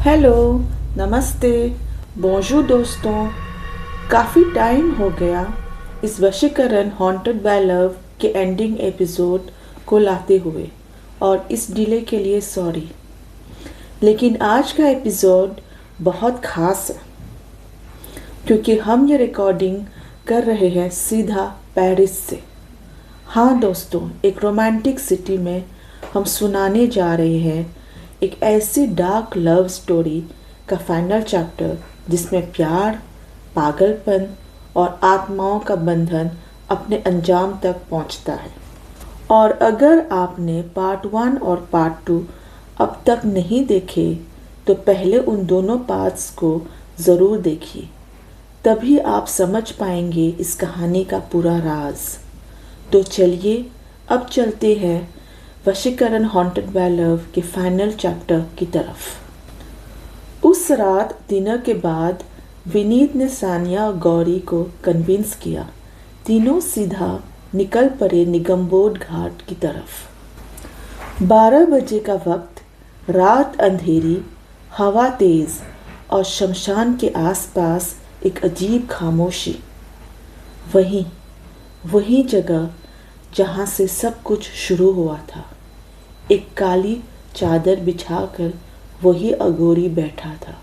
Hello, नमस्ते, बोंजूर दोस्तों। काफ़ी टाइम हो गया इस वशीकरण हॉन्टेड बाय लव के एंडिंग एपिसोड को लाते हुए और इस डिले के लिए सॉरी। लेकिन आज का एपिसोड बहुत ख़ास है क्योंकि हम ये रिकॉर्डिंग कर रहे हैं सीधा पेरिस से। हाँ दोस्तों, एक रोमांटिक सिटी में हम सुनाने जा रहे हैं एक ऐसी डार्क लव स्टोरी का फाइनल चैप्टर जिसमें प्यार, पागलपन और आत्माओं का बंधन अपने अंजाम तक पहुंचता है। और अगर आपने पार्ट 1 और पार्ट 2 अब तक नहीं देखे तो पहले उन दोनों पार्ट्स को ज़रूर देखिए, तभी आप समझ पाएंगे इस कहानी का पूरा राज। तो चलिए अब चलते हैं वशीकरण हॉन्टेड बाय लव के फाइनल चैप्टर की तरफ। उस रात डिनर के बाद विनीत ने सानिया और गौरी को कन्विंस किया। तीनों सीधा निकल पड़े निगमबोध घाट की तरफ। 12 बजे का वक्त, रात अंधेरी, हवा तेज और शमशान के आसपास एक अजीब खामोशी। वही जगह जहाँ से सब कुछ शुरू हुआ था। एक काली चादर बिछाकर वही अघोरी बैठा था।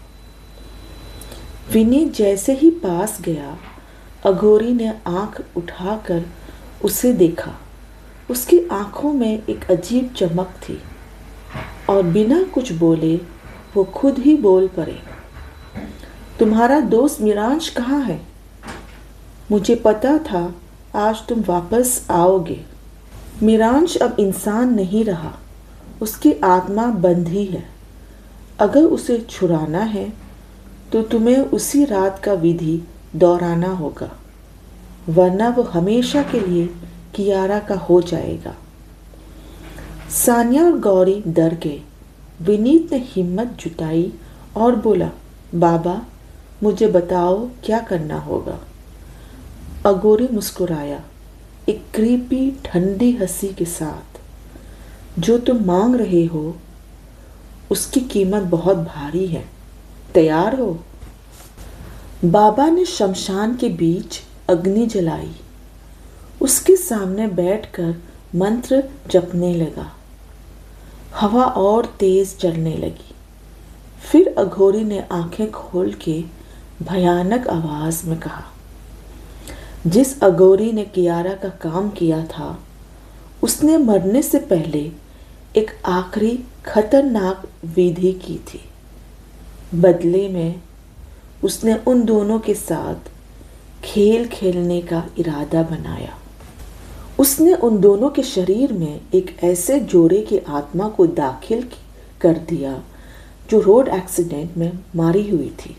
विनीत जैसे ही पास गया, अघोरी ने आंख उठाकर उसे देखा। उसकी आंखों में एक अजीब चमक थी और बिना कुछ बोले वो खुद ही बोल पड़े, तुम्हारा दोस्त मिरांश कहाँ है? मुझे पता था आज तुम वापस आओगे। मिरांश अब इंसान नहीं रहा, उसकी आत्मा बंधी है। अगर उसे छुड़ाना है तो तुम्हें उसी रात का विधि दोहराना होगा, वरना वो हमेशा के लिए कियारा का हो जाएगा। सानिया और गौरी डर गए। विनीत ने हिम्मत जुटाई और बोला, बाबा मुझे बताओ क्या करना होगा। अघोरी मुस्कुराया, एक क्रीपी ठंडी हंसी के साथ। जो तुम मांग रहे हो उसकी कीमत बहुत भारी है, तैयार हो? बाबा ने शमशान के बीच अग्नि जलाई, उसके सामने बैठकर मंत्र जपने लगा। हवा और तेज चलने लगी। फिर अघोरी ने आंखें खोल के भयानक आवाज में कहा, जिस अघोरी ने कियारा का काम किया था उसने मरने से पहले एक आखिरी खतरनाक विधि की थी। बदले में उसने उन दोनों के साथ खेल खेलने का इरादा बनाया। उसने उन दोनों के शरीर में एक ऐसे जोड़े की आत्मा को दाखिल कर दिया जो रोड एक्सीडेंट में मारी हुई थी।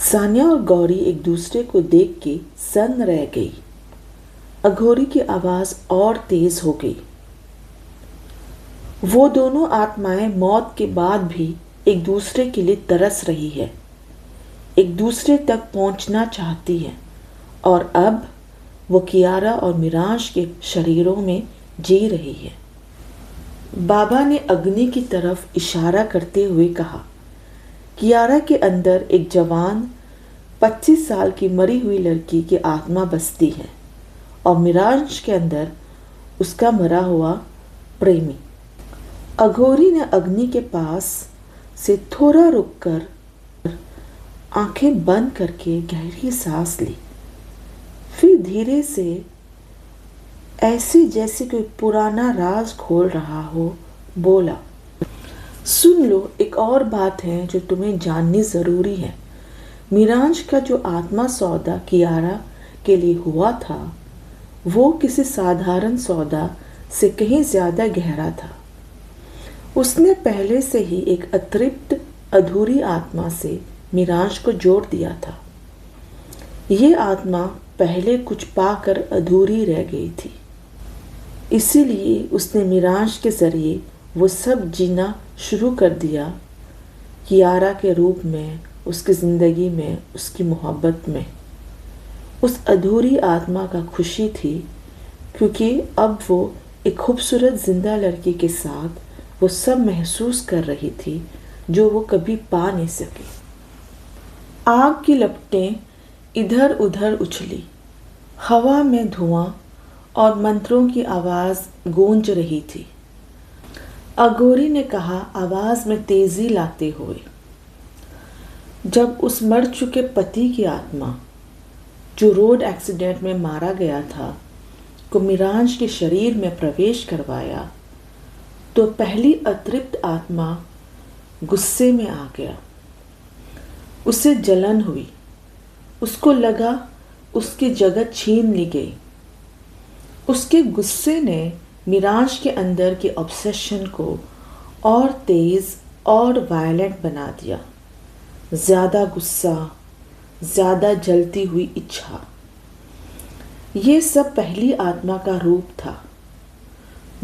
सानिया और गौरी एक दूसरे को देख के सन्न रह गई। अघोरी की आवाज और तेज हो गई। वो दोनों आत्माएं मौत के बाद भी एक दूसरे के लिए तरस रही है, एक दूसरे तक पहुंचना चाहती है और अब वो कियारा और मिरांश के शरीरों में जी रही है। बाबा ने अग्नि की तरफ इशारा करते हुए कहा, कियारा के अंदर एक जवान 25 साल की मरी हुई लड़की की आत्मा बसती है और मिरांश के अंदर उसका मरा हुआ प्रेमी। अघोरी ने अग्नि के पास से थोड़ा रुककर आंखें बंद करके गहरी सांस ली। फिर धीरे से, ऐसे जैसे कोई पुराना राज खोल रहा हो, बोला, सुन लो, एक और बात है जो तुम्हें जाननी जरूरी है। मिरांश का जो आत्मा सौदा कियारा के लिए हुआ था वो किसी साधारण सौदा से कहीं ज्यादा गहरा था। उसने पहले से ही एक अतृप्त अधूरी आत्मा से मिरांश को जोड़ दिया था। ये आत्मा पहले कुछ पाकर अधूरी रह गई थी, इसीलिए उसने मिरांश के जरिए वो सब जीना शुरू कर दिया, कियारा के रूप में, उसकी ज़िंदगी में, उसकी मोहब्बत में। उस अधूरी आत्मा का खुशी थी क्योंकि अब वो एक खूबसूरत जिंदा लड़की के साथ वो सब महसूस कर रही थी जो वो कभी पा नहीं सके। आग की लपटें इधर उधर उछली, हवा में धुआं और मंत्रों की आवाज़ गूंज रही थी। अघोरी ने कहा आवाज़ में तेज़ी लाते हुए, जब उस मर चुके पति की आत्मा जो रोड एक्सीडेंट में मारा गया था को मिरांज के शरीर में प्रवेश करवाया तो पहली अतृप्त आत्मा गुस्से में आ गया। उसे जलन हुई, उसको लगा उसकी जगह छीन ली गई। उसके गुस्से ने मिरांज के अंदर के ऑब्सेशन को और तेज और वायलेंट बना दिया। ज़्यादा गुस्सा, ज़्यादा जलती हुई इच्छा, ये सब पहली आत्मा का रूप था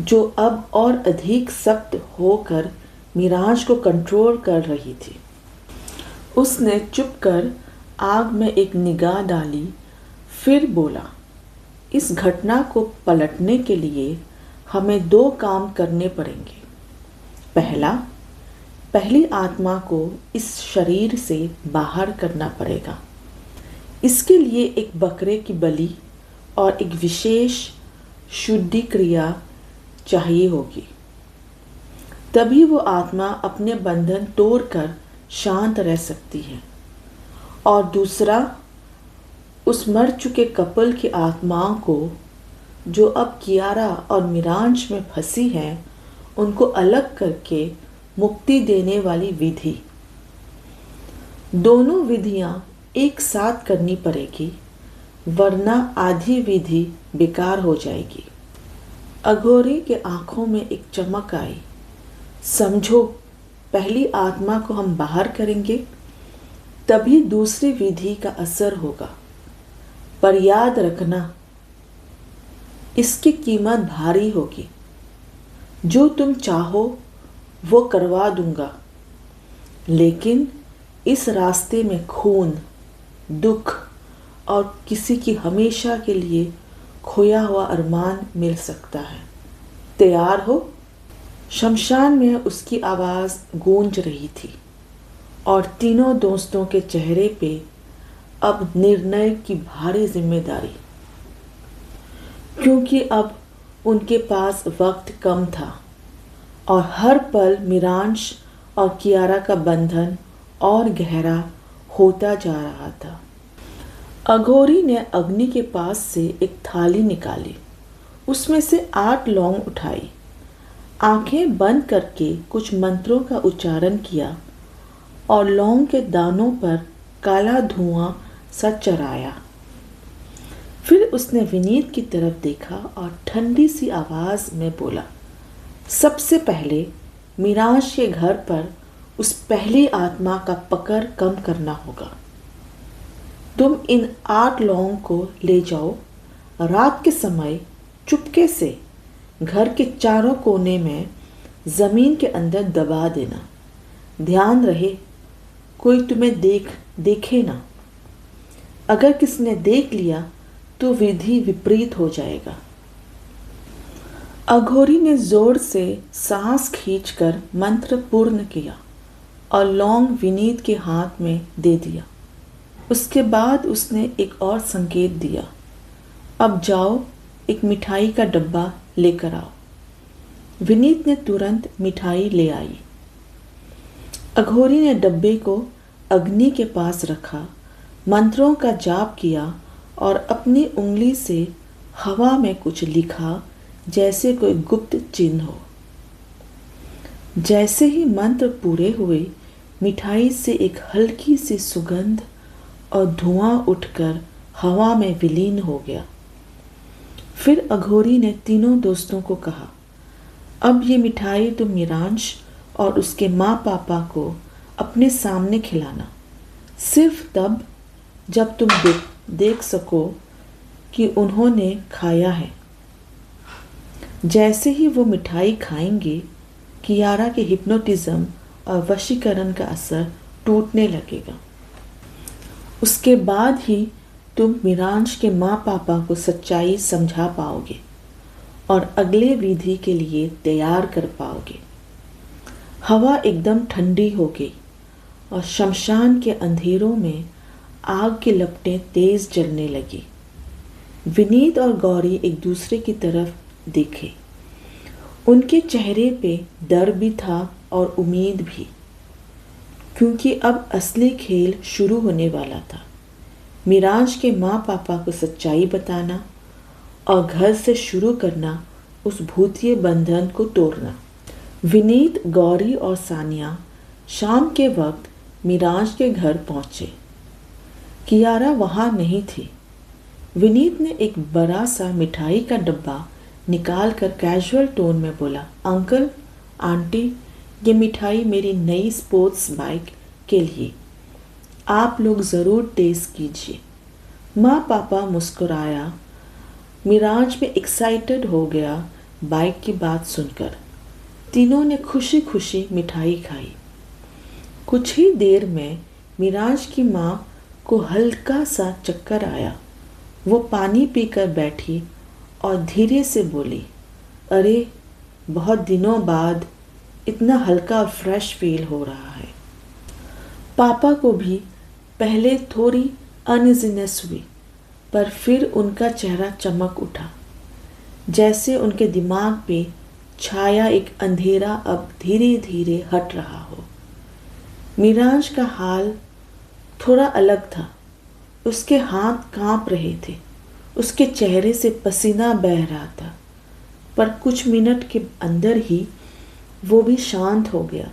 जो अब और अधिक सख्त होकर मिरांज को कंट्रोल कर रही थी। उसने चुपकर आग में एक निगाह डाली, फिर बोला, इस घटना को पलटने के लिए हमें 2 काम करने पड़ेंगे। पहली आत्मा को इस शरीर से बाहर करना पड़ेगा। इसके लिए एक बकरे की बलि और एक विशेष शुद्धि क्रिया चाहिए होगी, तभी वो आत्मा अपने बंधन तोड़कर शांत रह सकती है। और दूसरा, उस मर चुके कपल की आत्माओं को जो अब कियारा और मिरांज में फंसी हैं, उनको अलग करके मुक्ति देने वाली विधि। दोनों विधियां एक साथ करनी पड़ेगी, वरना आधी विधि बेकार हो जाएगी। अघोरी के आंखों में एक चमक आई। समझो, पहली आत्मा को हम बाहर करेंगे, तभी दूसरी विधि का असर होगा। पर याद रखना, इसकी कीमत भारी होगी। जो तुम चाहो वो करवा दूंगा, लेकिन इस रास्ते में खून, दुख और किसी की हमेशा के लिए खोया हुआ अरमान मिल सकता है। तैयार हो? शमशान में उसकी आवाज़ गूंज रही थी और तीनों दोस्तों के चेहरे पे अब निर्णय की भारी जिम्मेदारी, क्योंकि अब उनके पास वक्त कम था और हर पल मिरांज और कियारा का बंधन और गहरा होता जा रहा था। अघोरी ने अग्नि के पास से एक थाली निकाली, उसमें से 8 लौंग उठाई, आंखें बंद करके कुछ मंत्रों का उच्चारण किया और लौंग के दानों पर काला धुआं सा चढ़ाया। फिर उसने विनीत की तरफ देखा और ठंडी सी आवाज में बोला, सबसे पहले मिराज के घर पर उस पहली आत्मा का पकड़ कम करना होगा। तुम इन 8 लौंग को ले जाओ, रात के समय चुपके से घर के चारों कोने में जमीन के अंदर दबा देना। ध्यान रहे कोई तुम्हें देखे ना। अगर किसने देख लिया तो विधि विपरीत हो जाएगा। अघोरी ने जोर से सांस खींचकर मंत्र पूर्ण किया और लौंग विनीत के हाथ में दे दिया। उसके बाद उसने एक और संकेत दिया, अब जाओ एक मिठाई का डब्बा लेकर आओ। विनीत ने तुरंत मिठाई ले आई। अघोरी ने डब्बे को अग्नि के पास रखा, मंत्रों का जाप किया और अपनी उंगली से हवा में कुछ लिखा, जैसे कोई गुप्त चिन्ह हो। जैसे ही मंत्र पूरे हुए, मिठाई से एक हल्की सी सुगंध और धुआं उठकर हवा में विलीन हो गया। फिर अघोरी ने तीनों दोस्तों को कहा, अब ये मिठाई तुम मिरांश और उसके माँ पापा को अपने सामने खिलाना, सिर्फ तब जब तुम देख सको कि उन्होंने खाया है। जैसे ही वो मिठाई खाएंगे, कियारा के हिप्नोटिज्म और वशीकरण का असर टूटने लगेगा। उसके बाद ही तुम मिरांश के माँ पापा को सच्चाई समझा पाओगे और अगले विधि के लिए तैयार कर पाओगे। हवा एकदम ठंडी हो गई और शमशान के अंधेरों में आग की लपटें तेज जलने लगी। विनीत और गौरी एक दूसरे की तरफ देखे। उनके चेहरे पे डर भी था और उम्मीद भी, क्योंकि अब असली खेल शुरू होने वाला था। मिराज के माँ पापा को सच्चाई बताना और घर से शुरू करना उस भूतिए बंधन को तोड़ना। विनीत, गौरी और सानिया शाम के वक्त मिराज के घर पहुंचे। कियारा वहां नहीं थी। विनीत ने एक बड़ा सा मिठाई का डब्बा निकाल कर कैजुअल टोन में बोला, अंकल आंटी, ये मिठाई मेरी नई स्पोर्ट्स बाइक के लिए, आप लोग ज़रूर टेस्ट कीजिए। माँ पापा मुस्कुराया। मिराज भी एक्साइटेड हो गया बाइक की बात सुनकर। तीनों ने खुशी खुशी मिठाई खाई। कुछ ही देर में मिराज की माँ को हल्का सा चक्कर आया। वो पानी पीकर बैठी और धीरे से बोली, अरे बहुत दिनों बाद इतना हल्का और फ्रेश फील हो रहा है। पापा को भी पहले थोड़ी अनइजीनेस हुई, पर फिर उनका चेहरा चमक उठा, जैसे उनके दिमाग पे छाया एक अंधेरा अब धीरे धीरे हट रहा हो। मिराज का हाल थोड़ा अलग था। उसके हाथ कांप रहे थे, उसके चेहरे से पसीना बह रहा था, पर कुछ मिनट के अंदर ही वो भी शांत हो गया,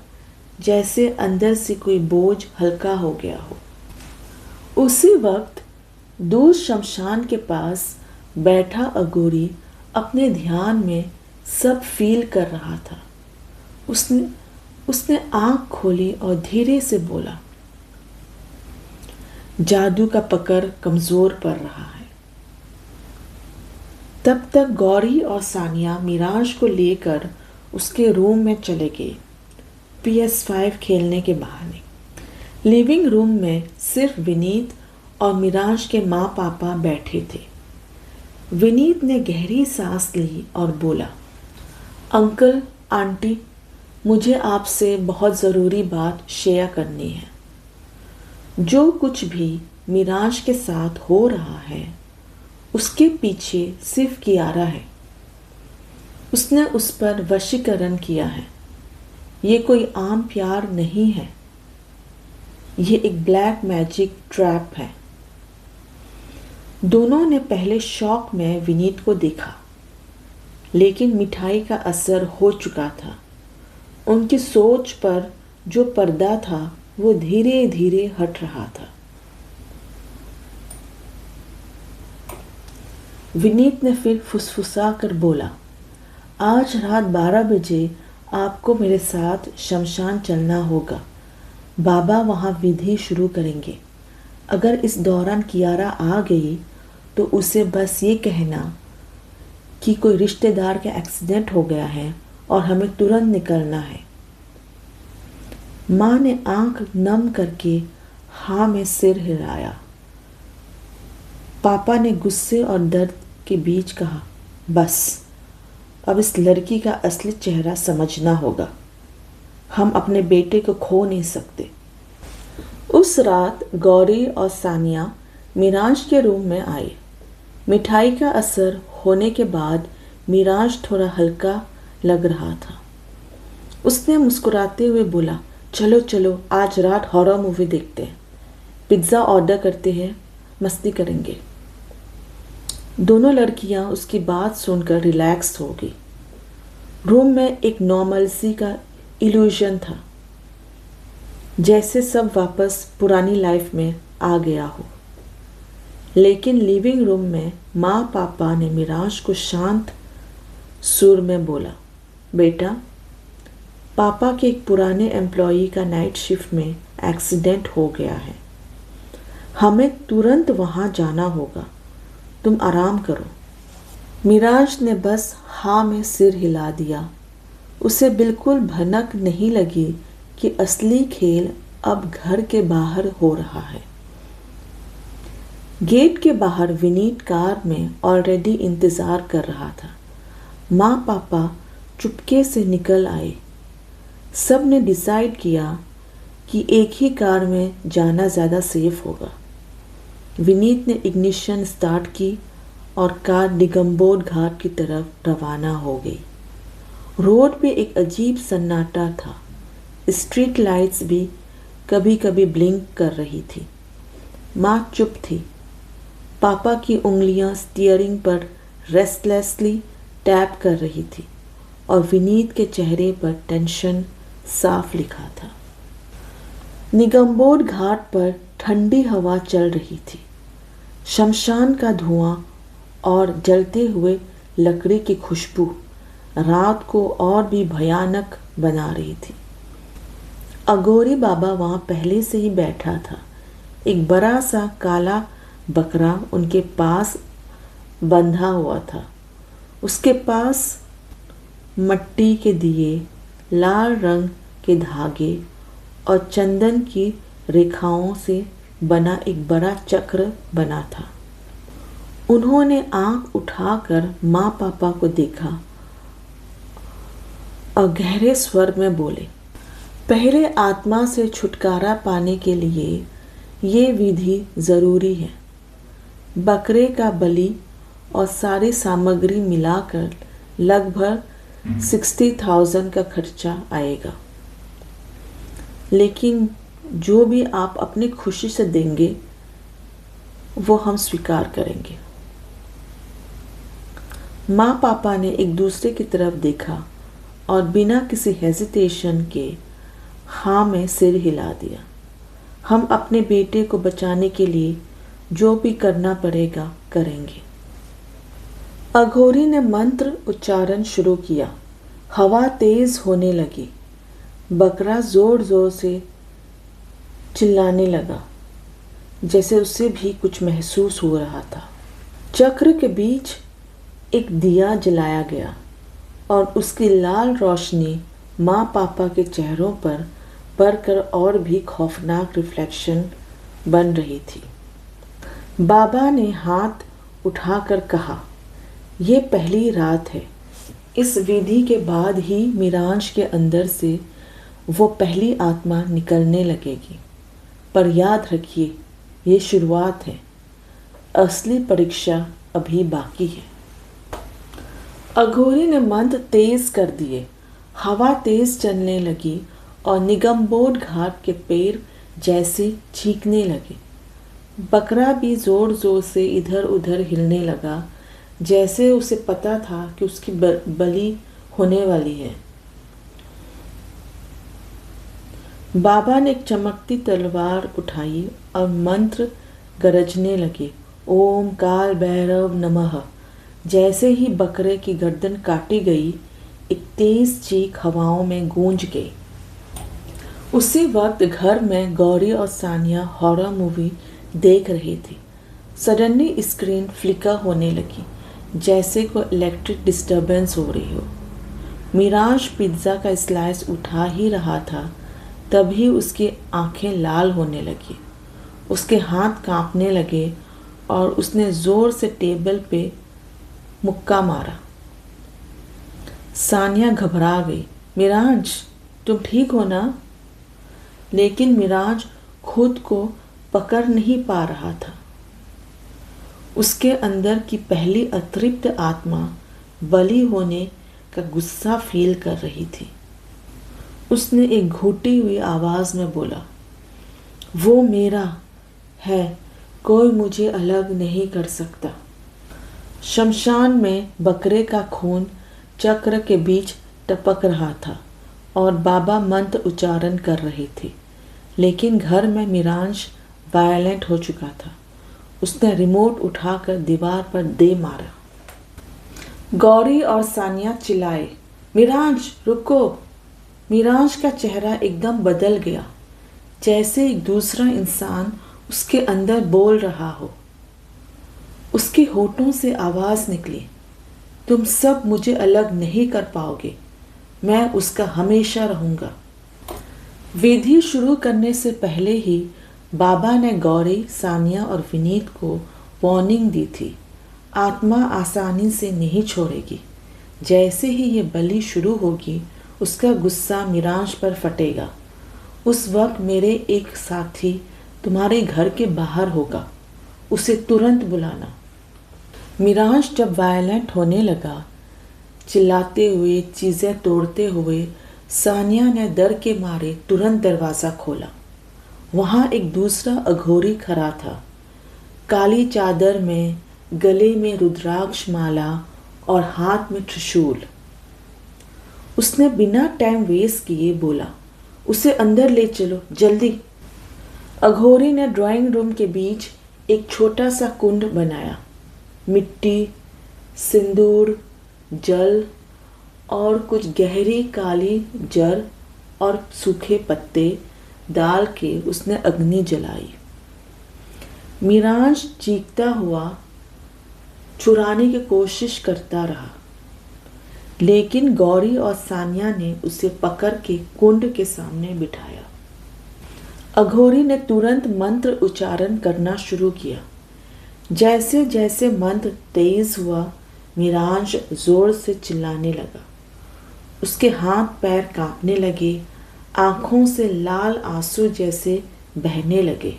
जैसे अंदर से कोई बोझ हल्का हो गया हो। उसी वक्त दूर शमशान के पास बैठा अघोरी अपने ध्यान में सब फील कर रहा था। उसने आंख खोली और धीरे से बोला, जादू का पकड़ कमजोर पड़ रहा है। तब तक गौरी और सानिया मिराज को लेकर उसके रूम में चले गए, PS5 खेलने के बहाने। लिविंग रूम में सिर्फ विनीत और मिराज के माँ पापा बैठे थे। विनीत ने गहरी सांस ली और बोला, अंकल आंटी, मुझे आपसे बहुत ज़रूरी बात शेयर करनी है। जो कुछ भी मिराज के साथ हो रहा है उसके पीछे सिर्फ कियारा है। उसने उस पर वशीकरण किया है। ये कोई आम प्यार नहीं है, ये एक ब्लैक मैजिक ट्रैप है। दोनों ने पहले शौक में विनीत को देखा, लेकिन मिठाई का असर हो चुका था। उनकी सोच पर जो पर्दा था वो धीरे धीरे हट रहा था। विनीत ने फिर फुसफुसा कर बोला, आज रात 12 बजे आपको मेरे साथ शमशान चलना होगा। बाबा वहाँ विधि शुरू करेंगे। अगर इस दौरान कियारा आ गई तो उसे बस ये कहना कि कोई रिश्तेदार का एक्सीडेंट हो गया है और हमें तुरंत निकलना है। माँ ने आंख नम करके हाँ में सिर हिलाया। पापा ने गुस्से और दर्द के बीच कहा, बस अब इस लड़की का असली चेहरा समझना होगा। हम अपने बेटे को खो नहीं सकते। उस रात गौरी और सानिया मिराज के रूम में आए। मिठाई का असर होने के बाद मिराज थोड़ा हल्का लग रहा था। उसने मुस्कुराते हुए बोला, चलो चलो आज रात हॉरर मूवी देखते हैं, पिज्ज़ा ऑर्डर करते हैं, मस्ती करेंगे। दोनों लड़कियां उसकी बात सुनकर रिलैक्स हो गई। रूम में एक नॉर्मलसी का इल्यूजन था, जैसे सब वापस पुरानी लाइफ में आ गया हो। लेकिन लिविंग रूम में माँ पापा ने मिराज को शांत सुर में बोला, बेटा, पापा के एक पुराने एम्प्लॉई का नाइट शिफ्ट में एक्सीडेंट हो गया है। हमें तुरंत वहाँ जाना होगा, तुम आराम करो। मिराज ने बस हाँ में सिर हिला दिया। उसे बिल्कुल भनक नहीं लगी कि असली खेल अब घर के बाहर हो रहा है। गेट के बाहर विनीत कार में ऑलरेडी इंतज़ार कर रहा था। माँ पापा चुपके से निकल आए। सब ने डिसाइड किया कि एक ही कार में जाना ज़्यादा सेफ होगा। विनीत ने इग्निशन स्टार्ट की और कार निगमबोध घाट की तरफ रवाना हो गई। रोड पे एक अजीब सन्नाटा था। स्ट्रीट लाइट्स भी कभी कभी ब्लिंक कर रही थी। माँ चुप थी। पापा की उंगलियां स्टीयरिंग पर रेस्टलेसली टैप कर रही थी और विनीत के चेहरे पर टेंशन साफ लिखा था। निगमबोध घाट पर ठंडी हवा चल रही थी। शमशान का धुआं और जलते हुए लकड़ी की खुशबू रात को और भी भयानक बना रही थी। अघोरी बाबा वहाँ पहले से ही बैठा था। एक बड़ा सा काला बकरा उनके पास बंधा हुआ था। उसके पास मट्टी के दिए, लाल रंग के धागे और चंदन की रेखाओं से बना एक बड़ा चक्र बना था। उन्होंने आंख उठाकर माँ पापा को देखा और गहरे स्वर में बोले, पहले आत्मा से छुटकारा पाने के लिए ये विधि ज़रूरी है। बकरे का बलि और सारी सामग्री मिलाकर लगभग 60,000 का खर्चा आएगा, लेकिन जो भी आप अपनी खुशी से देंगे वो हम स्वीकार करेंगे। माँ पापा ने एक दूसरे की तरफ देखा और बिना किसी हेजिटेशन के हाँ में सिर हिला दिया। हम अपने बेटे को बचाने के लिए जो भी करना पड़ेगा करेंगे। अघोरी ने मंत्र उच्चारण शुरू किया। हवा तेज होने लगी। बकरा जोर जोर से चिल्लाने लगा, जैसे उसे भी कुछ महसूस हो रहा था। चक्र के बीच एक दिया जलाया गया और उसकी लाल रोशनी माँ पापा के चेहरों पर पड़कर और भी खौफनाक रिफ्लेक्शन बन रही थी। बाबा ने हाथ उठाकर कहा, यह पहली रात है। इस विधि के बाद ही मीरांश के अंदर से वो पहली आत्मा निकलने लगेगी। पर याद रखिए, ये शुरुआत है। असली परीक्षा अभी बाकी है। अघोरी ने मंत्र तेज कर दिए। हवा तेज चलने लगी और निगमबोध घाट के पैर जैसे चीखने लगे। बकरा भी जोर जोर से इधर उधर हिलने लगा, जैसे उसे पता था कि उसकी बलि होने वाली है। बाबा ने एक चमकती तलवार उठाई और मंत्र गरजने लगे, ओम काल भैरव नमः। जैसे ही बकरे की गर्दन काटी गई, एक तेज चीख हवाओं में गूंज गई। उसी वक्त घर में गौरी और सानिया हॉरर मूवी देख रही थी। सडनली स्क्रीन फ्लिकर होने लगी, जैसे कोई इलेक्ट्रिक डिस्टरबेंस हो रही हो। मीरांश पिज्ज़ा का स्लाइस उठा ही रहा था, तभी उसकी आंखें लाल होने लगी। उसके हाथ कांपने लगे और उसने जोर से टेबल पे मुक्का मारा। सानिया घबरा गई। मीरांश, तुम ठीक हो ना? लेकिन मीरांश खुद को पकड़ नहीं पा रहा था। उसके अंदर की पहली अतृप्त आत्मा बलि होने का गुस्सा फील कर रही थी। उसने एक घुटी हुई आवाज में बोला, वो मेरा है, कोई मुझे अलग नहीं कर सकता। शमशान में बकरे का खून चक्र के बीच टपक रहा था और बाबा मंत्र उच्चारण कर रहे थे, लेकिन घर में मीरांश वायलेंट हो चुका था। उसने रिमोट उठाकर दीवार पर दे मारा। गौरी और सानिया चिल्लाए, मीरांश रुको। मीरांश का चेहरा एकदम बदल गया, जैसे एक दूसरा इंसान उसके अंदर बोल रहा हो। उसके होठों से आवाज निकली, तुम सब मुझे अलग नहीं कर पाओगे, मैं उसका हमेशा रहूंगा। विधि शुरू करने से पहले ही बाबा ने गौरी, सानिया और विनीत को वार्निंग दी थी, आत्मा आसानी से नहीं छोड़ेगी। जैसे ही ये बलि शुरू होगी, उसका गुस्सा मीरांश पर फटेगा। उस वक्त मेरे एक साथी तुम्हारे घर के बाहर होगा, उसे तुरंत बुलाना। मीरांश जब वायलेंट होने लगा, चिल्लाते हुए, चीज़ें तोड़ते हुए, सानिया ने डर के मारे तुरंत दरवाज़ा खोला। वहाँ एक दूसरा अघोरी खड़ा था, काली चादर में, गले में रुद्राक्ष माला और हाथ में त्रिशूल। उसने बिना टाइम वेस्ट किए बोला, उसे अंदर ले चलो जल्दी। अघोरी ने ड्राइंग रूम के बीच एक छोटा सा कुंड बनाया। मिट्टी, सिंदूर, जल और कुछ गहरी काली जड़ और सूखे पत्ते डाल के उसने अग्नि जलाई। मीरांश चीखता हुआ छुड़ाने की कोशिश करता रहा, लेकिन गौरी और सानिया ने उसे पकड़ के कुंड के सामने बिठाया। अघोरी ने तुरंत मंत्र उच्चारण करना शुरू किया। जैसे जैसे मंत्र तेज हुआ, मीरांश जोर से चिल्लाने लगा। उसके हाथ पैर कांपने लगे, आंखों से लाल आंसू जैसे बहने लगे।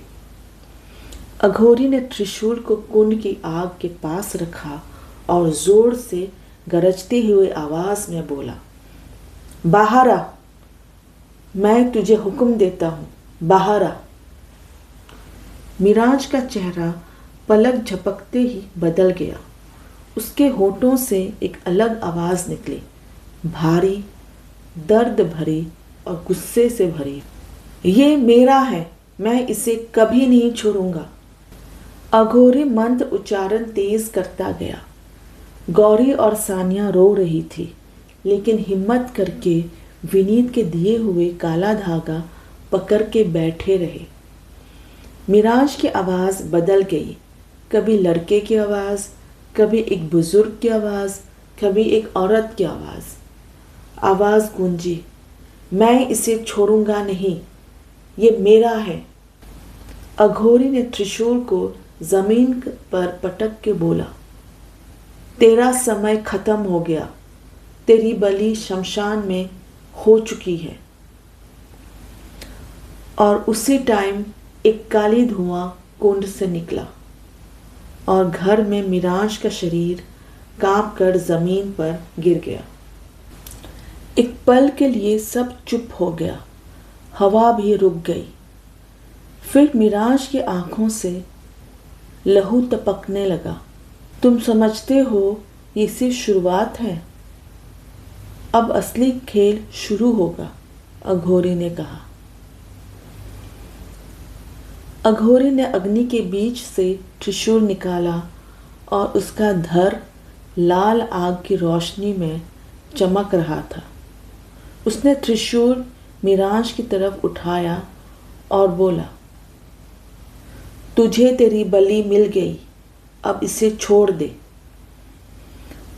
अघोरी ने त्रिशूल को कुंड की आग के पास रखा और जोर से गरजते हुए आवाज में बोला, बाहर आ, मैं तुझे हुक्म देता हूं, बाहर आ। मीरांश का चेहरा पलक झपकते ही बदल गया। उसके होठों से एक अलग आवाज निकली, भारी, दर्द भरी और गुस्से से भरी। ये मेरा है, मैं इसे कभी नहीं छोड़ूंगा। अघोरी मंत्र उच्चारण तेज करता गया। गौरी और सानिया रो रही थी, लेकिन हिम्मत करके विनीत के दिए हुए काला धागा पकड़ के बैठे रहे। मीरांश की आवाज़ बदल गई, कभी लड़के की आवाज़, कभी एक बुजुर्ग की आवाज़, कभी एक औरत की आवाज़ गूंजी, मैं इसे छोड़ूंगा नहीं, ये मेरा है। अघोरी ने त्रिशूल को जमीन पर पटक के बोला, तेरा समय खत्म हो गया, तेरी बलि शमशान में हो चुकी है। और उसी टाइम एक काली धुआं कुंड से निकला और घर में मीरांश का शरीर कांप कर जमीन पर गिर गया। एक पल के लिए सब चुप हो गया, हवा भी रुक गई। फिर मीरांश की आंखों से लहू टपकने लगा। तुम समझते हो ये सिर्फ शुरुआत है, अब असली खेल शुरू होगा, अघोरी ने कहा। अघोरी ने अग्नि के बीच से त्रिशूल निकाला और उसका धड़ लाल आग की रोशनी में चमक रहा था। उसने त्रिशूल मीरांश की तरफ उठाया और बोला, तुझे तेरी बलि मिल गई, अब इसे छोड़ दे।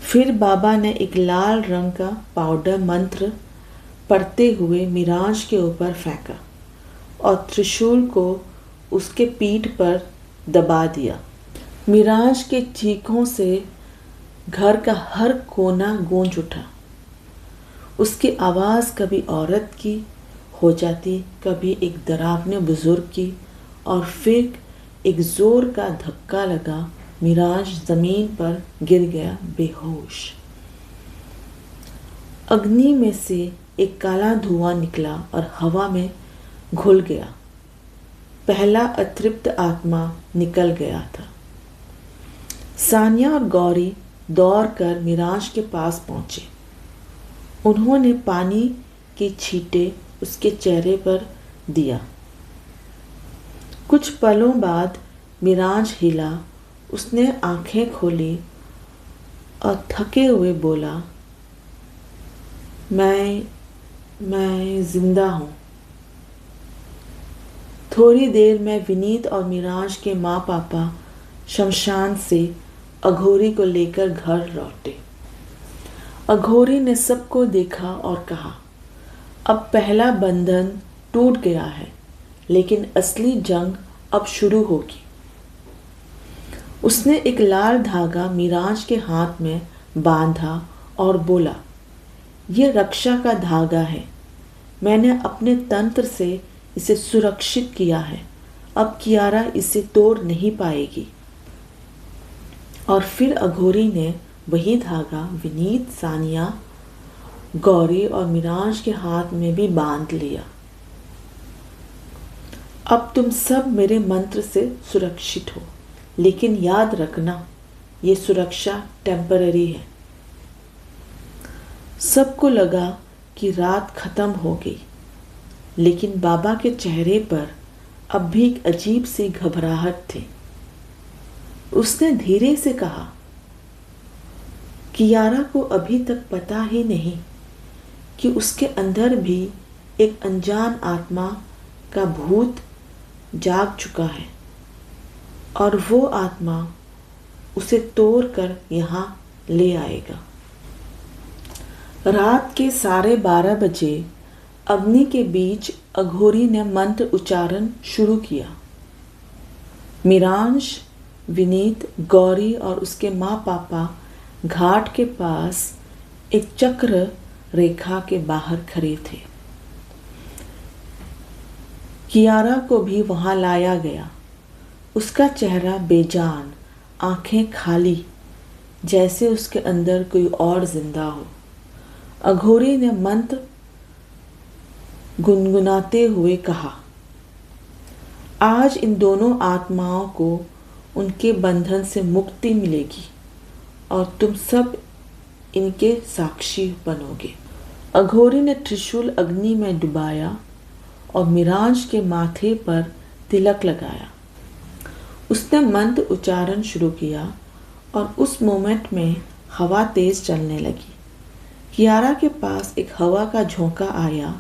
फिर बाबा ने एक लाल रंग का पाउडर मंत्र पढ़ते हुए मीरांश के ऊपर फेंका और त्रिशूल को उसके पीठ पर दबा दिया। मीरांश के चीखों से घर का हर कोना गूंज उठा। उसकी आवाज़ कभी औरत की हो जाती, कभी एक डरावने बुजुर्ग की, और फिर एक जोर का धक्का लगा। मीरांश जमीन पर गिर गया बेहोश। अग्नि में से एक काला धुआं निकला और हवा में घुल गया। पहला अतृप्त आत्मा निकल गया था। सानिया और गौरी दौड़कर मीरांश के पास पहुंचे। उन्होंने पानी की छींटे उसके चेहरे पर दिया। कुछ पलों बाद मीरांश हिला। उसने आंखें खोली और थके हुए बोला, मैं जिंदा हूँ। थोड़ी देर में विनीत और मीरांश के माँ पापा शमशान से अघोरी को लेकर घर लौटे। अघोरी ने सबको देखा और कहा, अब पहला बंधन टूट गया है, लेकिन असली जंग अब शुरू होगी। उसने एक लाल धागा मीरांश के हाथ में बांधा और बोला, ये रक्षा का धागा है। मैंने अपने तंत्र से इसे सुरक्षित किया है। अब कियारा इसे तोड़ नहीं पाएगी। और फिर अघोरी ने वही धागा विनीत, सानिया, गौरी और मीरांश के हाथ में भी बांध लिया। अब तुम सब मेरे मंत्र से सुरक्षित हो, लेकिन याद रखना ये सुरक्षा टेम्पररी है। सबको लगा कि रात खत्म हो गई, लेकिन बाबा के चेहरे पर अब भी एक अजीब सी घबराहट थी। उसने धीरे से कहा, कियारा को अभी तक पता ही नहीं कि उसके अंदर भी एक अनजान आत्मा का भूत जाग चुका है और वो आत्मा उसे तोड़कर यहाँ ले आएगा। रात के 12:30 बजे अग्नि के बीच अघोरी ने मंत्र उच्चारण शुरू किया। मीरांश, विनीत, गौरी और उसके माँ पापा घाट के पास एक चक्र रेखा के बाहर खड़े थे। कियारा को भी वहां लाया गया। उसका चेहरा बेजान, आंखें खाली, जैसे उसके अंदर कोई और जिंदा हो। अघोरी ने मंत्र गुनगुनाते हुए कहा, आज इन दोनों आत्माओं को उनके बंधन से मुक्ति मिलेगी और तुम सब इनके साक्षी बनोगे। अघोरी ने त्रिशूल अग्नि में डुबाया और मीरांश के माथे पर तिलक लगाया। उसने मंत्र उच्चारण शुरू किया और उस मोमेंट में हवा तेज चलने लगी। कियारा के पास एक हवा का झोंका आया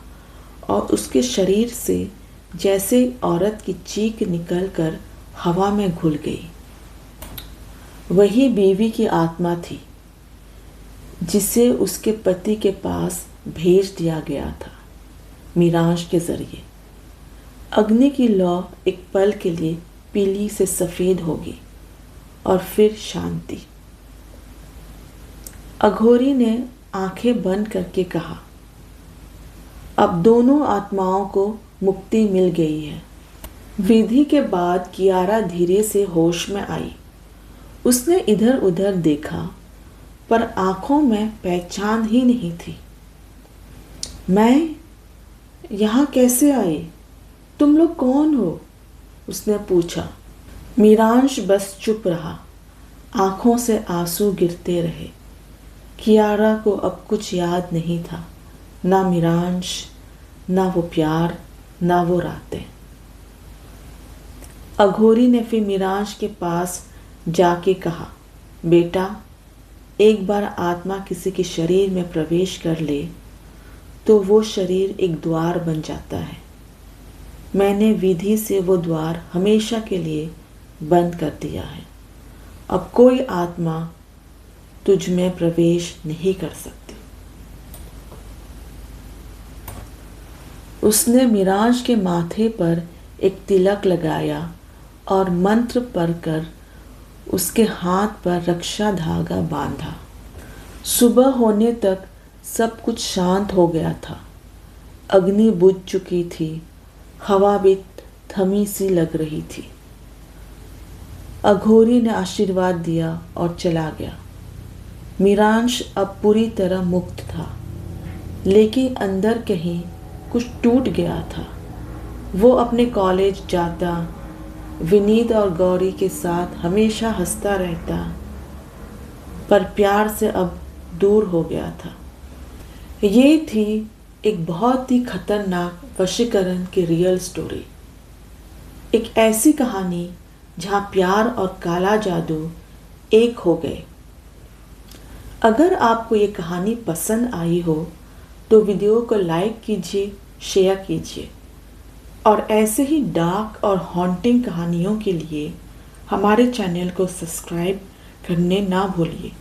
और उसके शरीर से जैसे औरत की चीख निकलकर हवा में घुल गई। वही बीवी की आत्मा थी जिसे उसके पति के पास भेज दिया गया था मीरांश के जरिए। अग्नि की लौ एक पल के लिए पीली से सफेद होगी और फिर शांति। अघोरी ने आंखें बंद करके कहा, अब दोनों आत्माओं को मुक्ति मिल गई है। विधि के बाद कियारा धीरे से होश में आई। उसने इधर उधर देखा पर आंखों में पहचान ही नहीं थी। मैं यहाँ कैसे आई? तुम लोग कौन हो? उसने पूछा। मीरांश बस चुप रहा। आंखों से आंसू गिरते रहे। कियारा को अब कुछ याद नहीं था, ना मीरांश, ना वो प्यार, ना वो रातें। अघोरी ने फिर मीरांश के पास जाके कहा, बेटा, एक बार आत्मा किसी के शरीर में प्रवेश कर ले तो वो शरीर एक द्वार बन जाता है। मैंने विधि से वो द्वार हमेशा के लिए बंद कर दिया है। अब कोई आत्मा तुझ में प्रवेश नहीं कर सकती। उसने मीरांश के माथे पर एक तिलक लगाया और मंत्र पढ़कर उसके हाथ पर रक्षा धागा बांधा। सुबह होने तक सब कुछ शांत हो गया था। अग्नि बुझ चुकी थी, हवा भी थमी सी लग रही थी। अघोरी ने आशीर्वाद दिया और चला गया। मीरांश अब पूरी तरह मुक्त था, लेकिन अंदर कहीं कुछ टूट गया था। वो अपने कॉलेज जाता, विनीत और गौरी के साथ हमेशा हंसता रहता, पर प्यार से अब दूर हो गया था। ये थी एक बहुत ही खतरनाक वशीकरण की रियल स्टोरी। एक ऐसी कहानी जहाँ प्यार और काला जादू एक हो गए। अगर आपको ये कहानी पसंद आई हो तो वीडियो को लाइक कीजिए, शेयर कीजिए और ऐसे ही डार्क और हॉन्टिंग कहानियों के लिए हमारे चैनल को सब्सक्राइब करने ना भूलिए।